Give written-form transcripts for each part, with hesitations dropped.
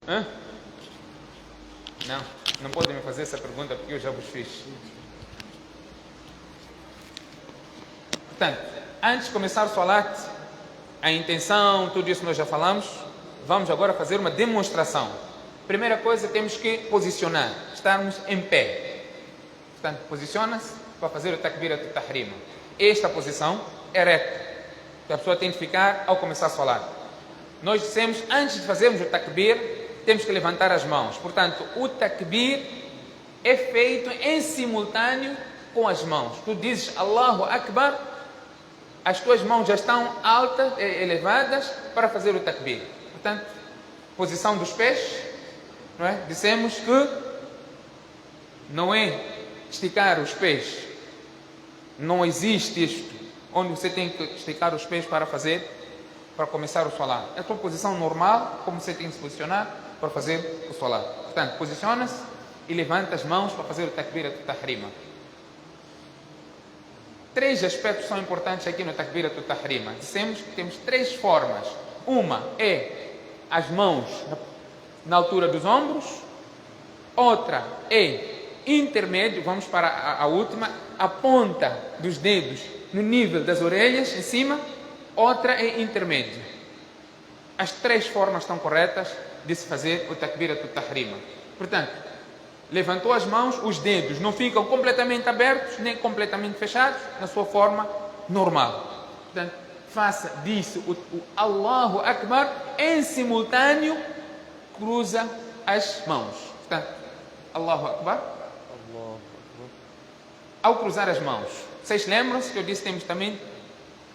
Hã? Não, não podem me fazer essa pergunta porque eu já vos fiz. Portanto, antes de começar o salat, a intenção, tudo isso nós já falamos. Vamos agora fazer uma demonstração. Primeira coisa, temos que posicionar, estarmos em pé. Portanto, posiciona-se para fazer o takbirat al-tahrim. Esta posição é reta, que a pessoa tem de ficar ao começar a salat. Nós dissemos, antes de fazermos o takbir, temos que levantar as mãos. Portanto, o takbir é feito em simultâneo com as mãos. Tu dizes Allahu Akbar, as tuas mãos já estão altas, elevadas, para fazer o takbir. Portanto, posição dos pés, não é? Dissemos que não é esticar os pés. Não existe isto, onde você tem que esticar os pés para começar o salat. É a tua posição normal, como você tem que se posicionar para fazer o salat. Portanto, posiciona-se e levanta as mãos para fazer o takbirat al-tahrim. Três aspectos são importantes aqui no takbirat al-tahrim. Dissemos que temos três formas. Uma é as mãos na altura dos ombros. Outra é intermédio, vamos para a última, a ponta dos dedos no nível das orelhas, em cima. Outra é intermédio. As três formas estão corretas de se fazer o takbirat al-tahrim. Portanto, levantou as mãos, os dedos não ficam completamente abertos, nem completamente fechados, na sua forma normal. Portanto, faça disso o Allahu Akbar, em simultâneo, cruza as mãos. Portanto, Allahu Akbar. Ao cruzar as mãos, vocês lembram-se que eu disse que temos também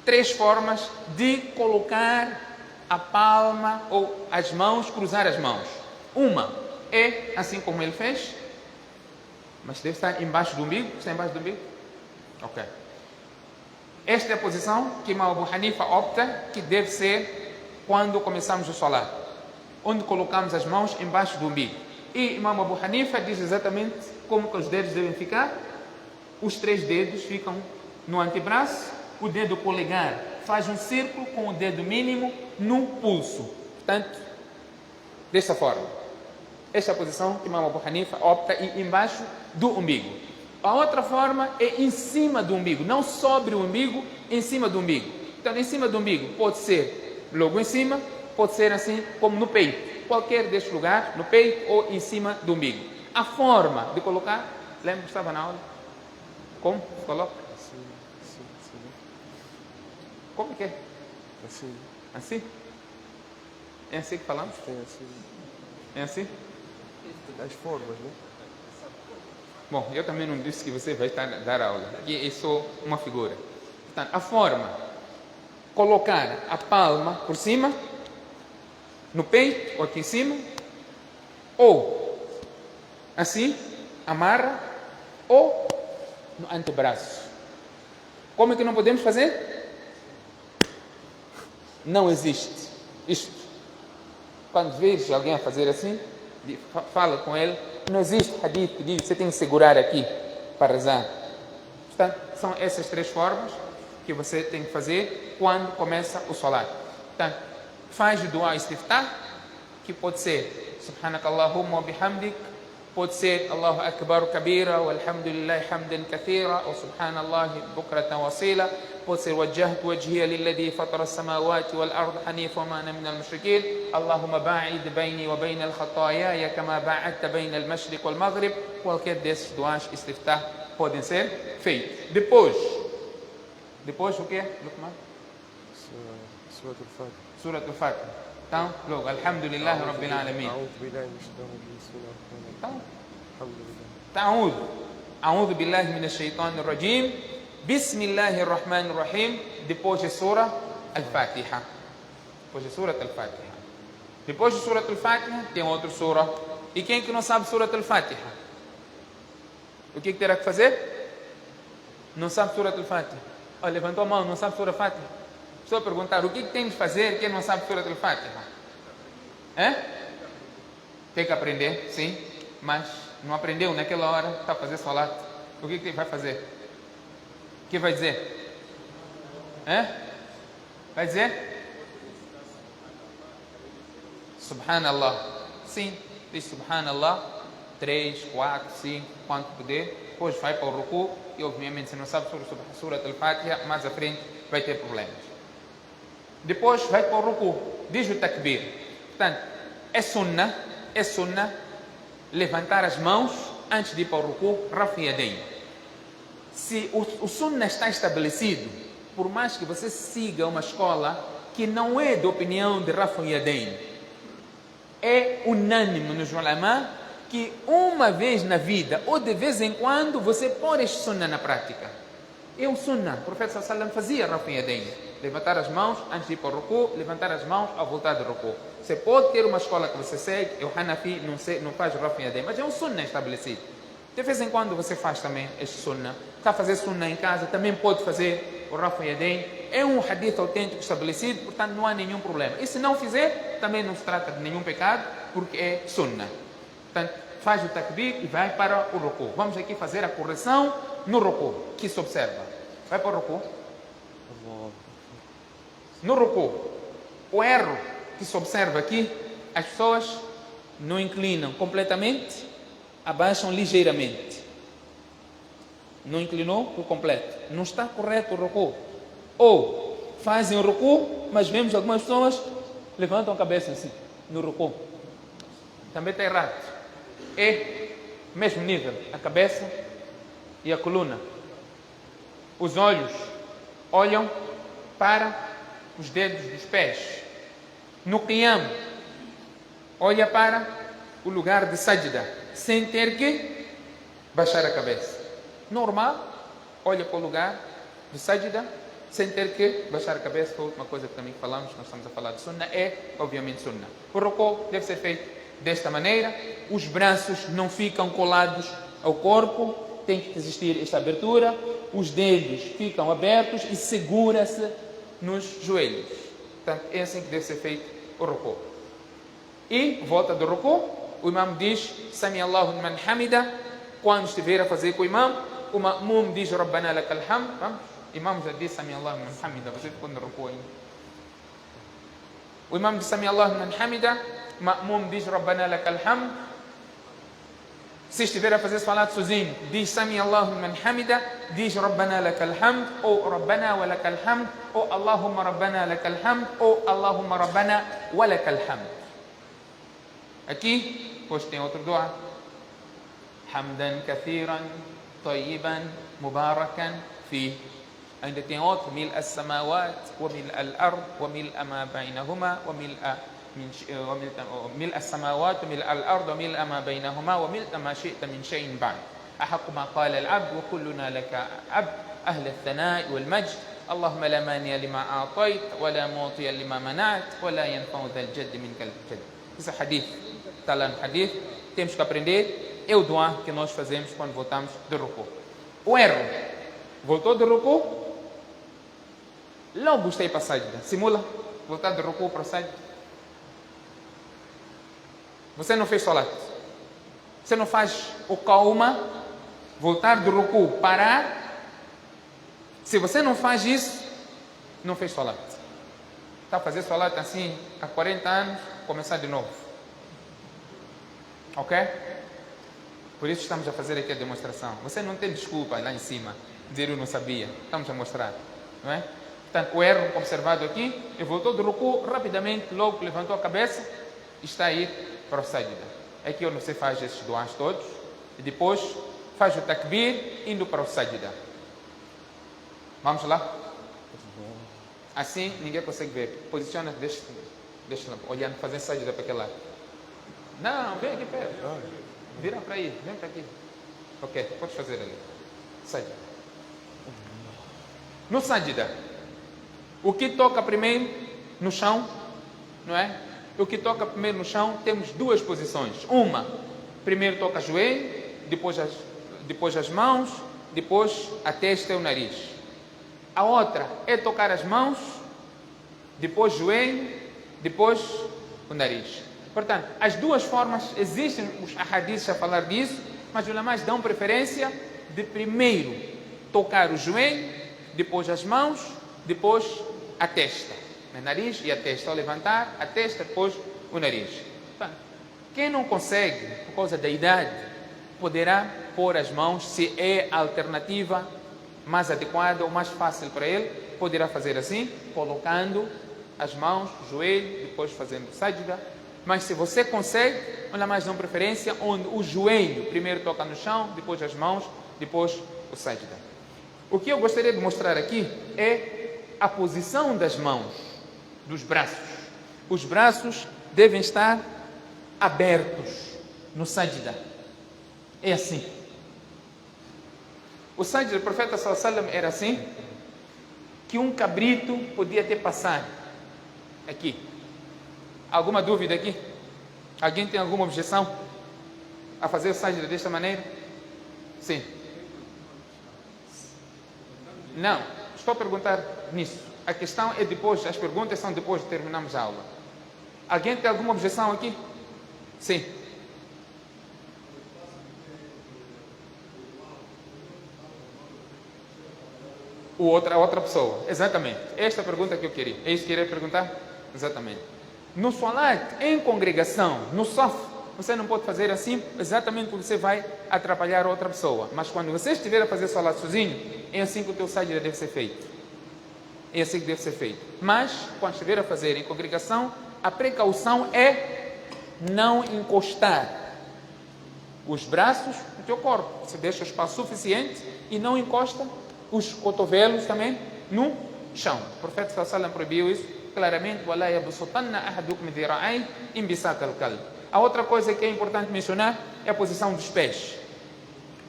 três formas de colocar a palma ou as mãos, cruzar as mãos. Uma é assim como ele fez, mas deve estar embaixo do umbigo. Está embaixo do umbigo? Ok. Esta é a posição que Imam Abu Hanifa opta que deve ser quando começamos o salat, onde colocamos as mãos embaixo do umbigo. E Imam Abu Hanifa diz exatamente como que os dedos devem ficar. Os três dedos ficam no antebraço, o dedo polegar faz um círculo com o dedo mínimo no pulso. Portanto, dessa forma. Esta é a posição que Imam Abu Hanifa opta e embaixo do umbigo. A outra forma é em cima do umbigo, não sobre o umbigo, em cima do umbigo. Então, em cima do umbigo pode ser logo em cima, pode ser assim como no peito. Qualquer destes lugares, no peito ou em cima do umbigo. A forma de colocar, lembra que estava na aula? Como se coloca? Assim. Como que é? Assim. Assim? É assim que falamos? Tem assim. É assim? As formas, né? Bom, eu também não disse que você vai estar a dar aula. Aqui é só uma figura. Portanto, a forma, colocar a palma por cima, no peito, ou aqui em cima, ou assim, amarra, ou no antebraço. Como é que não podemos fazer? Não existe isto. Quando vejo alguém a fazer assim, fala com ele, não existe hadith que diz, você tem que segurar aqui para rezar. Portanto, são essas três formas que você tem que fazer quando começa o salat. Portanto, faz o dua istiftah, que pode ser Subhanakallahumma wa bihamdik, pode ser Allahu Akbar kabira, walhamdulillahi hamdan kathira, ou Subhanallahi bukratan wasila, pode ser wajjahtu wajhiya lilladhi fatara as-samawati wal ard hanifa wa ma ana minal mushrikeen, Allahumma ba'id bayni wa bayna al-khataaya kama ba'adta bayna al-mashriq wal maghrib. Qualquer desses duas istiftah podem ser feitos. Depois o que é, Luqman? Surat al-Fatiha. Surat al-Fatiha. Então, logo, Alhamdulillahi Rabbil Alamin. Então, أعوذ بالله من الشيطان الرجيم بسم الله الرحمن الرحيم. Depois de Surah Al-Fatiha. Depois de Surah Al-Fatiha. Depois de Surah Al-Fatiha tem outra surah. E quem que não sabe Surah Al-Fatiha? O que terá que fazer? Não sabe Surah Al-Fatiha? Olha, levantou a mão, não sabe Surah Al-Fatiha? Estou a perguntar, o que tem de fazer quem não sabe Surah Al-Fatiha? Tem que aprender, sim, mas não aprendeu naquela hora, está a fazer salat. O que vai fazer? O que vai dizer? Vai dizer? Subhanallah. Sim, diz Subhanallah, 3, 4, 5, quanto puder. Depois vai para o ruku e, obviamente, se não sabe sobre a Surah Al-Fatiha, mais à frente vai ter problemas. Depois vai para o ruku, diz o takbir. Portanto, é sunnah levantar as mãos antes de ir para o ruku, rafa yadayn. Se o sunnah está estabelecido, por mais que você siga uma escola que não é de opinião de rafa yadayn, é unânime nos ulama que uma vez na vida, ou de vez em quando, você pôr este sunnah na prática. É o sunnah. O profeta sallallahu alaihi wasallam fazia rafa yadayn. Levantar as mãos antes de ir para o ruku, levantar as mãos ao voltar do ruku. Você pode ter uma escola que você segue, o Hanafi não faz rafa yadayn, mas é um sunnah estabelecido. De vez em quando você faz também este sunnah. Está a fazer sunnah em casa, também pode fazer o rafa yadayn. É um hadith autêntico estabelecido, portanto não há nenhum problema. E se não fizer, também não se trata de nenhum pecado, porque é sunnah. Portanto, faz o takbir e vai para o ruku. Vamos aqui fazer a correção no ruku, que se observa. Vai para o ruku. No ruku, o erro que se observa aqui, as pessoas não inclinam completamente, abaixam ligeiramente. Não inclinou por completo. Não está correto o ruku. Ou fazem o ruku, mas vemos algumas pessoas levantam a cabeça assim, no ruku. Também está errado. É mesmo nível, a cabeça e a coluna. Os olhos olham para os dedos dos pés. No qiyam, olha para o lugar de sajda, sem ter que baixar a cabeça. Normal, olha para o lugar de sajda, sem ter que baixar a cabeça. Foi a última coisa que também falamos, nós estamos a falar de sunnah, é obviamente sunnah. O ruku deve ser feito desta maneira, os braços não ficam colados ao corpo, tem que existir esta abertura, os dedos ficam abertos e segura-se nos joelhos. Portanto, é assim que deve ser feito o ruku. E, volta do ruku, o imam diz, Sami Allahu liman hamida, quando estiver a fazer com o imam, o ma'mum diz, Rabbana lakal hamd, o imam já disse, Sami Allahu liman hamida, você ficou no ruku ainda. O imam diz, Sami Allahu liman hamida, Ma'mum diz Rabbana lakal hamd. Se estiver a fazer salat sozinho, diz Sami Allahu liman hamida, diz Rabbana lakal hamd, ou Rabbana wa lakal hamd, ou Allahumma Rabbana lakal hamd, ou Allahumma Rabbana wa lakal hamd. Aqui, depois tem outro dua. Hamdan kathiran, tayyiban, mubarakan, fi. Ainda tem outro. Mil as-samawat, wa mil al-ard, wa mil ma bainahuma, wa mil ملء السماوات وملء الأرض وملء ما بينهما وملء ما شئت من شيء بعد أحق ما قال العبد وكلنا لك عبد أهل الثناء والمجد اللهم لا مانع لما أعطيت ولا معطي لما منعت ولا ينفع ذا الجد منك الجد. Esse hadith está lá no hadith, temos que aprender, é o dua que nós fazemos quando voltamos do ruku. O erro, voltou do ruku, logo está aí para a sajda, simula, voltar do ruku para a sajda. Você não fez salat. Você não faz o calma, voltar do ruku, parar. Se você não faz isso, não fez salat. Está a fazer salat assim há 40 anos, começar de novo. Ok? Por isso estamos a fazer aqui a demonstração. Você não tem desculpa lá em cima, dizer eu não sabia. Estamos a mostrar. Não é? Portanto, o erro observado aqui, ele voltou do ruku rapidamente, logo levantou a cabeça, está aí para o sajda. Aqui você faz esses duas todos e depois faz o takbir indo para o sajda. Vamos lá? Assim ninguém consegue ver. Posiciona, deixa olhando, fazendo sajda para aquele lado. Não, vem aqui perto. Vira para aí, vem para aqui. Ok, pode fazer ali. Sajda. No sajda, o que toca primeiro no chão, não é? O que toca primeiro no chão, temos duas posições. Uma, primeiro toca o joelho, depois as mãos, depois a testa e o nariz. A outra é tocar as mãos, depois o joelho, depois o nariz. Portanto, as duas formas, existem os hadiths a falar disso, mas os ulamás dão preferência de primeiro tocar o joelho, depois as mãos, depois a testa. O nariz e a testa. Ao levantar a testa, depois o nariz. Portanto, Quem não consegue, por causa da idade, poderá pôr as mãos, se é a alternativa mais adequada ou mais fácil para ele, poderá fazer assim, colocando as mãos, o joelho, depois fazendo sajda. Mas se você consegue, olha mais uma preferência onde o joelho primeiro toca no chão, depois as mãos, depois o sajda. O que eu gostaria de mostrar aqui é a posição das mãos, dos braços. Os braços devem estar abertos no sajda. É assim. O sajda do profeta sallallahu alaihi wasallam era assim, que um cabrito podia ter passado aqui. Alguma dúvida aqui? Alguém tem alguma objeção a fazer o sajda desta maneira? Sim. Não, estou a perguntar nisso. A questão é depois, as perguntas são depois de terminarmos a aula. Alguém tem alguma objeção aqui? Sim. A outra pessoa, exatamente. Esta é a pergunta que eu queria. É isso que eu queria perguntar? Exatamente. No salat, em congregação, no saf, você não pode fazer assim, exatamente porque você vai atrapalhar outra pessoa. Mas quando você estiver a fazer salat sozinho, é assim que o teu sajda deve ser feito. É assim que deve ser feito. Mas, quando estiver a fazer em congregação, a precaução é não encostar os braços no teu corpo. Você deixa o espaço suficiente e não encosta os cotovelos também no chão. O profeta sallallahu alaihi wasallam proibiu isso claramente. A outra coisa que é importante mencionar é a posição dos pés.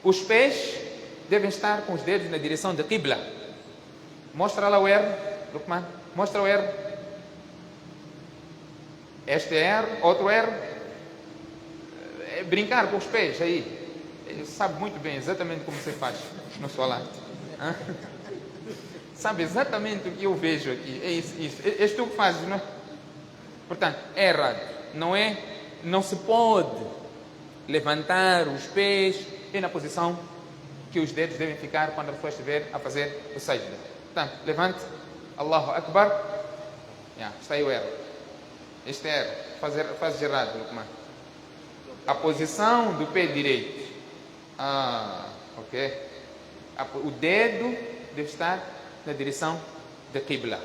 Os pés devem estar com os dedos na direção da Qibla. Mostra lá o R, Lukman. Mostra o R. Este é R, outro R. É brincar com os pés aí. Ele sabe muito bem exatamente como você faz no salat. Sabe exatamente o que eu vejo aqui. É isso. És tu que fazes, não é? Portanto, é errado. Não se pode levantar os pés e na posição que os dedos devem ficar quando a pessoa estiver a fazer o sajda. Portanto, levante. Allahu Akbar. Está aí o erro. Este é erro. Faz errado, Lukman. A posição do pé direito. Ok. O dedo deve estar na direção da Qibla.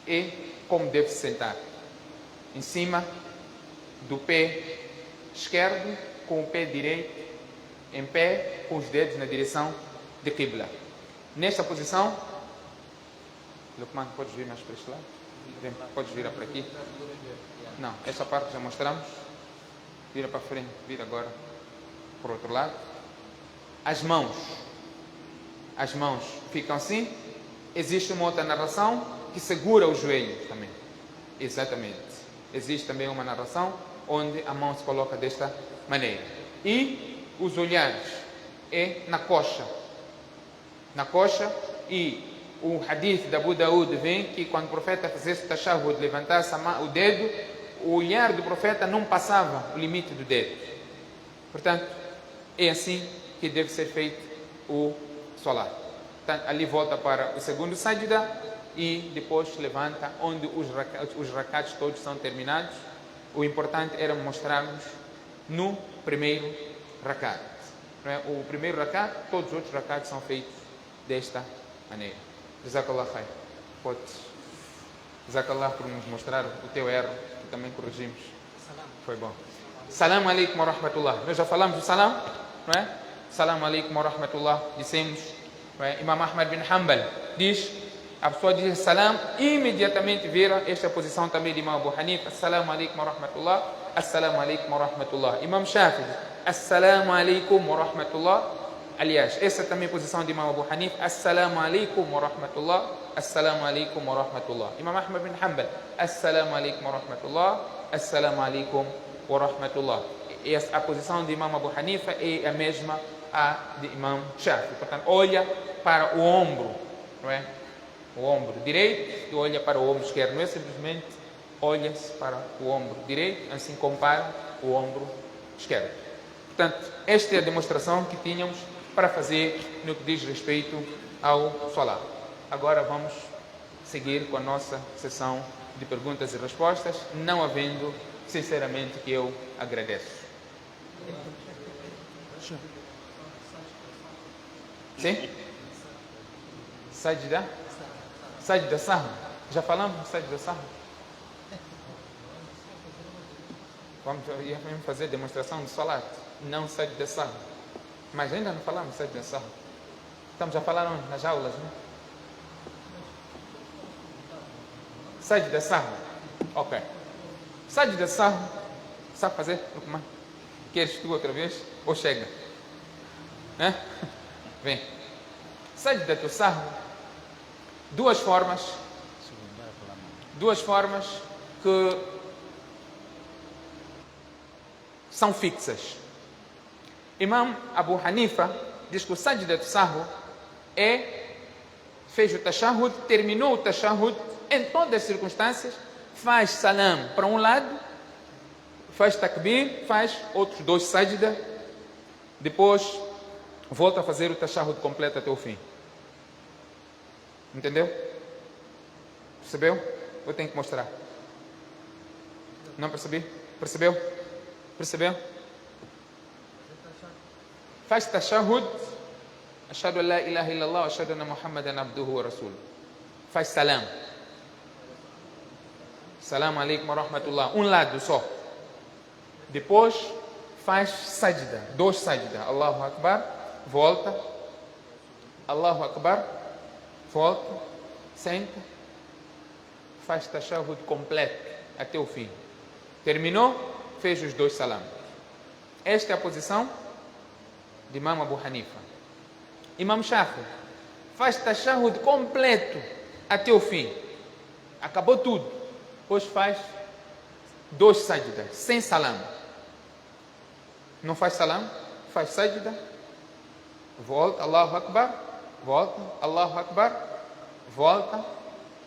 E como deve se sentar? Em cima do pé esquerdo, com o pé direito em pé, com os dedos na direção da Qibla. Nesta posição, Lukman, podes vir mais para este lado? Podes virar para aqui? Não, esta parte já mostramos. Vira para frente, vira agora para o outro lado. As mãos ficam assim. Existe uma outra narração que segura os joelhos também. Exatamente. Existe também uma narração onde a mão se coloca desta maneira. E os olhares é na coxa. Na coxa, e o hadith da Abu Daud vem que quando o profeta fizesse tashahhud, levantasse o dedo, o olhar do profeta não passava o limite do dedo. Portanto, é assim que deve ser feito o salat. Portanto, ali volta para o segundo sajda e depois levanta onde os rakats todos são terminados. O importante era mostrarmos no primeiro rakat. O primeiro rakat, todos os outros rakats são feitos desta maneira. Jazakallah khair. Podes. Jazakallah por nos mostrar o teu erro, que também corrigimos. Foi bom. Salam alaikum wa rahmatullah. Nós já falamos do salam, não é? Salam alaikum wa rahmatullah. Dissemos, é? Imam Ahmad bin Hanbal diz, a pessoa diz salam, imediatamente vira esta posição também de Imam Abu Hanifa. Assalamu alaikum wa rahmatullah. Assalamu alaikum wa rahmatullah. Imam Shafi'i, assalamu alaikum wa rahmatullah. Aliás, essa também é a posição de Imam Abu Hanifa. Assalamu alaikum wa rahmatullah. Assalamu alaikum wa rahmatullah. Imam Ahmad bin Hanbal, assalamu alaikum wa rahmatullah. Assalamu alaikum wa rahmatullah. E a posição de Imam Abu Hanifa é a mesma a de Imam Shafi'i. Portanto, olha para o ombro, não é? O ombro direito e olha para o ombro esquerdo. Não é simplesmente olha-se para o ombro direito, assim como para o ombro esquerdo. Portanto, esta é a demonstração que tínhamos para fazer no que diz respeito ao salat. Agora vamos seguir com a nossa sessão de perguntas e respostas, não havendo sinceramente que eu agradeço. Sim? Sajda? Sajda Sahwi. Já falamos de Sajda Sahwi? Vamos fazer demonstração de Salat. Não Sajda Sahwi. Mas ainda não falamos de Sajda Sahwi. Estamos a falar nas aulas, não é? Sajda Sahwi. Ok. Sajda Sahwi. Sabe fazer? Queres tu outra vez? Ou chega? Vem. Sajda Sahwi. Duas formas que são fixas. Imam Abu Hanifa diz que o Sajda Sahwi fez o tashahhud, terminou o tashahhud, em todas as circunstâncias, faz salam para um lado, faz takbir, faz outros 2 sajda, depois volta a fazer o tashahhud completo até o fim. Entendeu? Percebeu? Eu tenho que mostrar. Não percebi? Percebeu? Percebeu? Faz tashahhud, ashhadu an la ilaha illallah wa ashhadu anna Muhammadan abduhu wa rasuluh. Faz salam. Salam alaikum wa rahmatullah. Um lado só. Depois faz sajda, 2 sajda. Allahu Akbar, volta. Allahu Akbar, volta, senta, faz tashahhud completo até o fim. Terminou, fez os 2 salam. Esta é a posição de Imam Abu Hanifa. Imam Shafi faz tashahhud completo até o fim. Acabou tudo. Depois faz 2 sajda, sem salam. Não faz salam, faz sajda, volta, Allahu Akbar, volta, Allahu Akbar, volta,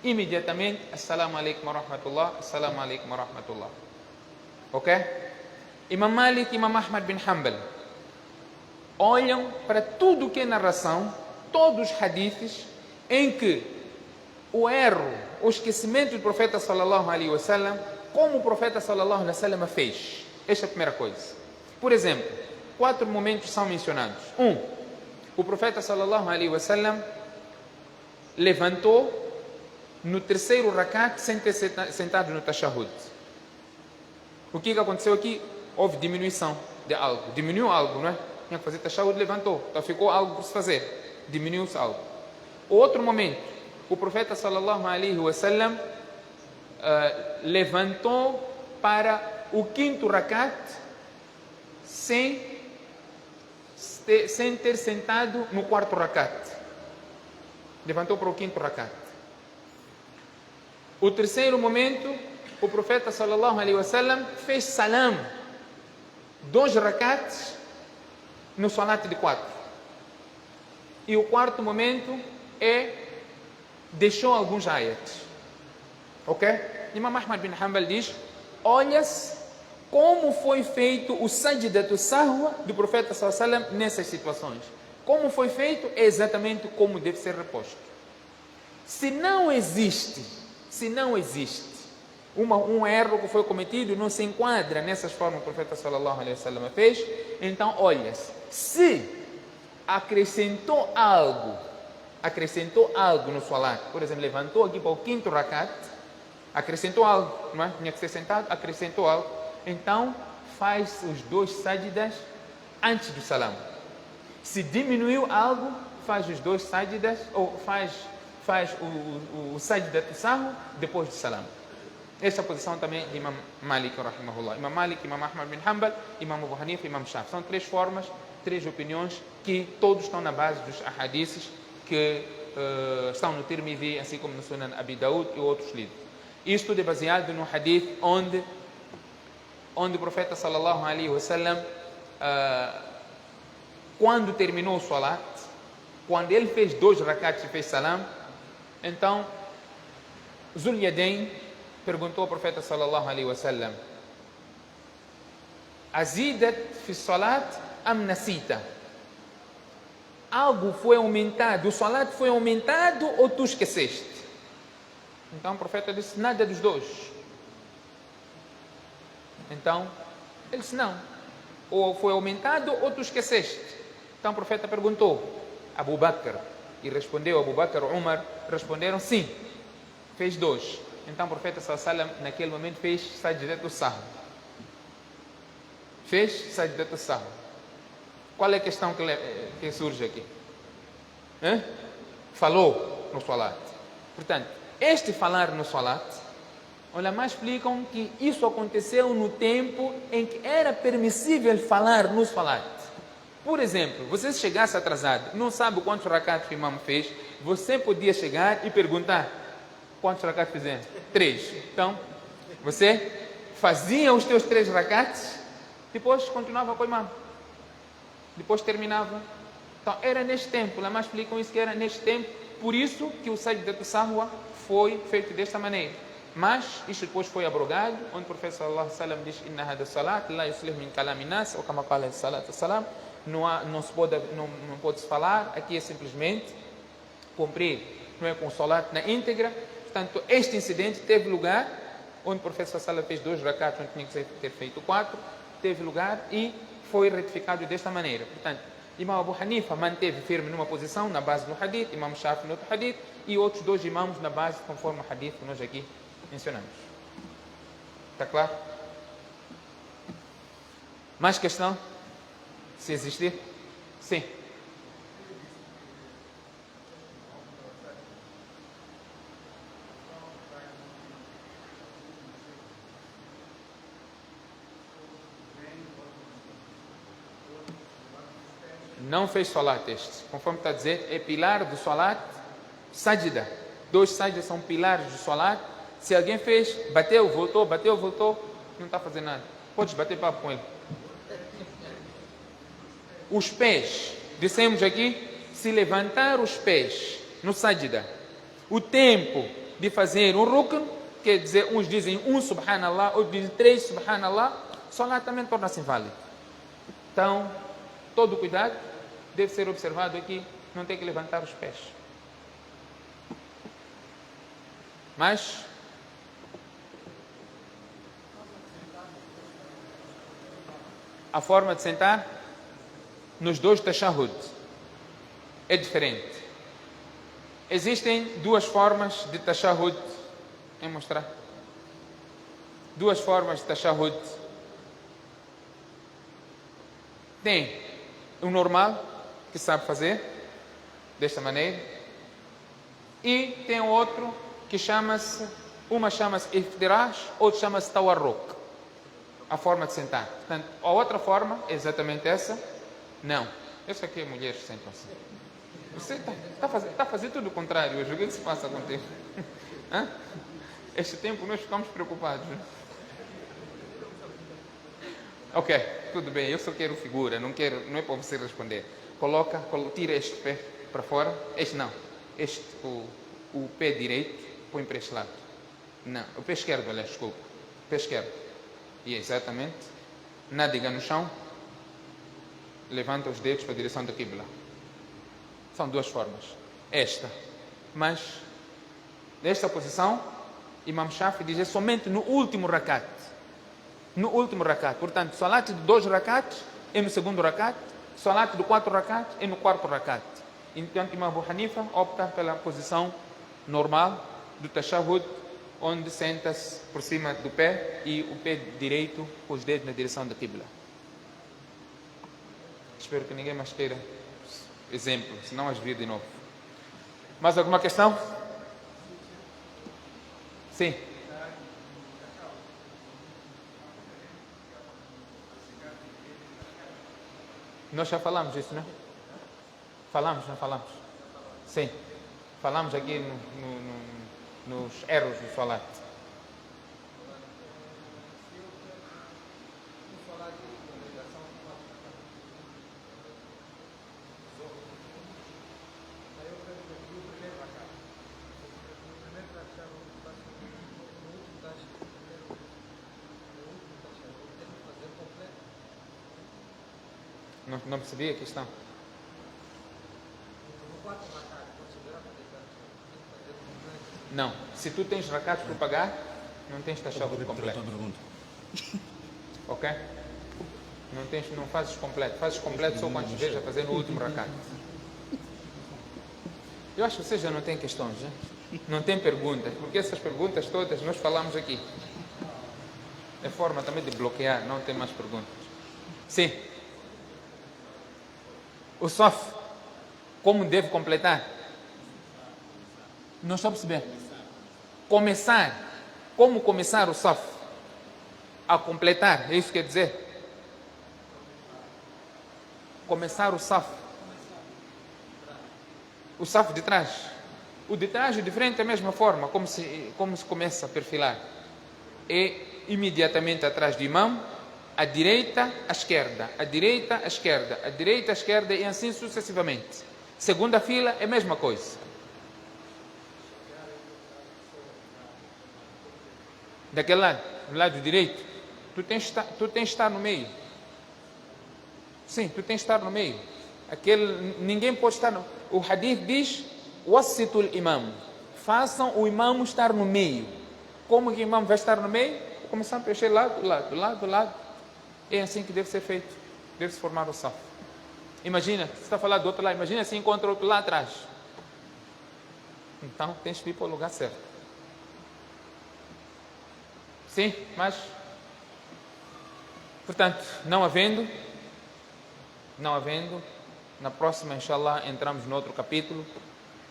imediatamente, Assalamu alaikum wa rahmatullah, Assalamu alaikum wa rahmatullah. Ok? Imam Malik e Imam Ahmad bin Hanbal olham para tudo o que é narração, todos os hadiths, em que o erro, o esquecimento do profeta sallallahu alaihi wasallam, como o profeta sallallahu alaihi wasallam fez. Esta é a primeira coisa. Por exemplo, 4 momentos são mencionados. O profeta sallallahu alaihi wasallam levantou no 3º rakat sem ter sentado no tashahhud. O que aconteceu aqui? Houve diminuição de algo. Diminuiu algo, não é? Tinha que fazer tashahhud, levantou. Então ficou algo por se fazer. Diminuiu-se algo. O outro momento, o profeta sallallahu alaihi wasallam levantou para o 5º rakat sem ter sentado no 4º rakat. Levantou para o 5º rakat. O terceiro momento, o profeta sallallahu alaihi wasallam fez salam, 2 rakats no salat de 4. E o 4º momento deixou alguns ayats. Ok? Imam Ahmad bin Hanbal diz: olha-se como foi feito o sajdat sahwa do profeta sallallahu alaihi wasallam nessas situações. Como foi feito é exatamente como deve ser reposto. Se não existe um erro que foi cometido, não se enquadra nessas formas que o profeta sallallahu alaihi wasallam fez, então olha-se, se acrescentou algo no salat, por exemplo, levantou aqui para o 5º rakat, acrescentou algo, não é? Tinha que ser sentado, acrescentou algo, então faz os 2 sajdas antes do salam. Se diminuiu algo, faz os 2 sajdas, ou faz o sajdat sahwi depois do salam. Esta é a posição também de Imam Malik, rahimahullah. Imam Malik, Imam Ahmad bin Hanbal, Imam Abu Hanifa e Imam Shafi. São 3 formas, 3 opiniões que todos estão na base dos ahadiths que estão no Tirmidhi, assim como no Sunan Abi Daud e outros livros. Isto é baseado no hadith onde o profeta sallallahu alaihi wasallam, quando terminou o salat, quando ele fez 2 rakats e fez salam, então Zul Yadayn perguntou ao profeta sallallahu alaihi wasallam: azidat fi salat am nasita? Algo foi aumentado, o salat foi aumentado ou tu esqueceste? Então o profeta disse: nada dos dois. Então, ele disse, não. Ou foi aumentado ou tu esqueceste. Então o profeta perguntou, Abu Bakr, e respondeu Abu Bakr, Umar, responderam sim, fez 2. Então o profeta sallallahu alaihi wasallam naquele momento fez sajdat al-sahw. Fez sajdat al-sahw. Qual é a questão que surge aqui? Falou no salat. Portanto, este falar no salat, ulama explicam que isso aconteceu no tempo em que era permissível falar no salat. Por exemplo, você se chegasse atrasado, não sabe quantos rakats o imam fez, você podia chegar e perguntar, quantos rakats fizemos? 3. Então, você fazia os teus 3 rakats, depois continuava com o imam. Depois terminava. Então, era neste tempo, ulama explicam isso que era neste tempo, por isso que o sajdat al-sahwa foi feito desta maneira. Mas isto depois foi abrogado, onde o profeta sallallahu alaihi wasallam diz: "Inna hada salat la yuslih min kalam nas", ou como fala salat salam, não pode se falar, aqui é simplesmente cumprir, não é com o salat na íntegra. Portanto, este incidente teve lugar, onde o profeta sallallahu alaihi wasallam fez 2 rakats, onde tinha que ter feito 4, teve lugar e foi retificado desta maneira. Portanto, Imam Abu Hanifa manteve firme numa posição na base do hadith, Imam Shafi no outro hadith, e outros 2 imãos na base conforme o hadith que nós aqui mencionamos. Está claro? Mais questão? Se existir? Sim. Não fez salat este. Conforme está a dizer, é pilar do salat, sajda. 2 sajdas são pilares do salat. Se alguém fez, bateu, voltou, não está fazendo nada. Podes bater papo com ele. Os pés, dissemos aqui, se levantar os pés no sajda, o tempo de fazer um rukn, quer dizer, uns dizem 1 subhanallah, outros dizem 3 subhanallah, salat também torna-se inválido. Então, todo cuidado deve ser observado aqui, não tem que levantar os pés. Mas a forma de sentar nos 2 tashahhud é diferente. Existem 2 formas de tashahhud. Vou mostrar. 2 formas de tashahhud. Tem o normal, que sabe fazer desta maneira, e tem outro que uma chama-se iftirash, outra chama-se tawarruk, a forma de sentar. Portanto, a outra forma é exatamente essa. Não, essa aqui é mulheres que sentam assim. Você está a fazer tudo o contrário hoje. O que se passa contigo? Este tempo nós ficamos preocupados. Ok, tudo bem, eu só quero figura, não é para você responder. Tira este pé para fora. Este não. O pé direito, põe para este lado. Não, o pé esquerdo, aliás, desculpa. O pé esquerdo. E exatamente. Nádega no chão. Levanta os dedos para a direção da Qibla. São 2 formas. Esta. Mas, nesta posição, Imam Shafi diz somente no último rakat. No último rakat. Portanto, salat de 2 rakats é no segundo rakat. Salat de 4 rakats é no 4º rakat. Então, Imam Abu Hanifa opta pela posição normal do tashahhud, onde senta-se por cima do pé e o pé direito com os dedos na direção da Qibla. Espero que ninguém mais queira exemplo, senão as vir de novo. Mais alguma questão? Sim. Nós já falamos isso, não é? Falamos, não falamos? Sim. Falamos aqui nos erros do salat. Não percebi a questão. Não. Se tu tens rakats para pagar, não tens tashahhud completo. Ok? Não fazes completo. Fazes completo só quando estiveres a fazer no último rakat. Eu acho que vocês já não têm questões, né? Não tem perguntas, porque essas perguntas todas nós falamos aqui. É forma também de bloquear, não tem mais perguntas. Sim. O SOF, como deve completar? Não estou a perceber. Começar. Como começar o SOF? A completar, é isso que quer dizer? Começar o SOF. O SOF de trás. O de trás e o de frente é a mesma forma, como se começa a perfilar. É imediatamente atrás do imam, à direita, à esquerda, à direita, à esquerda, à direita, à esquerda e assim sucessivamente. Segunda fila é a mesma coisa. Daquele lado, do lado direito, tu tens de estar no meio. Sim, tu tens de estar no meio. Ninguém pode estar no... O hadith diz, wassitul imam. Façam o imam estar no meio. Como que o imam vai estar no meio? Vou começar a preencher lado, lado, lado. É assim que deve ser feito. Deve-se formar o saf. Imagina, você está falando do outro lado, imagina se encontra outro lá atrás. Então, tens de ir para o lugar certo. Sim, mas... Portanto, não havendo, na próxima, inshallah, entramos no outro capítulo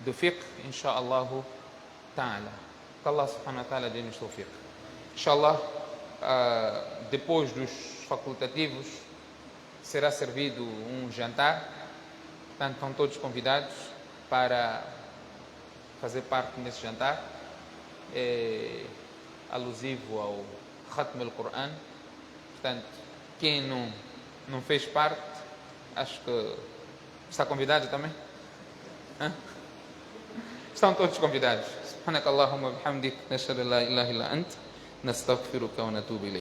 do fiqh, inshallah ta'ala. Que Allah subhanahu wa ta'ala dê-nos o fiqh. Inshallah, depois dos facultativos, será servido um jantar. Portanto, estão todos convidados para fazer parte desse jantar. É alusivo ao Khatm al-Quran. Portanto, quem não fez parte, acho que está convidado também. Estão todos convidados. Subhanakallahumma bihamdik, nashhadu an la ilaha illa ant, nastaghfiruka wa natubu ilayk.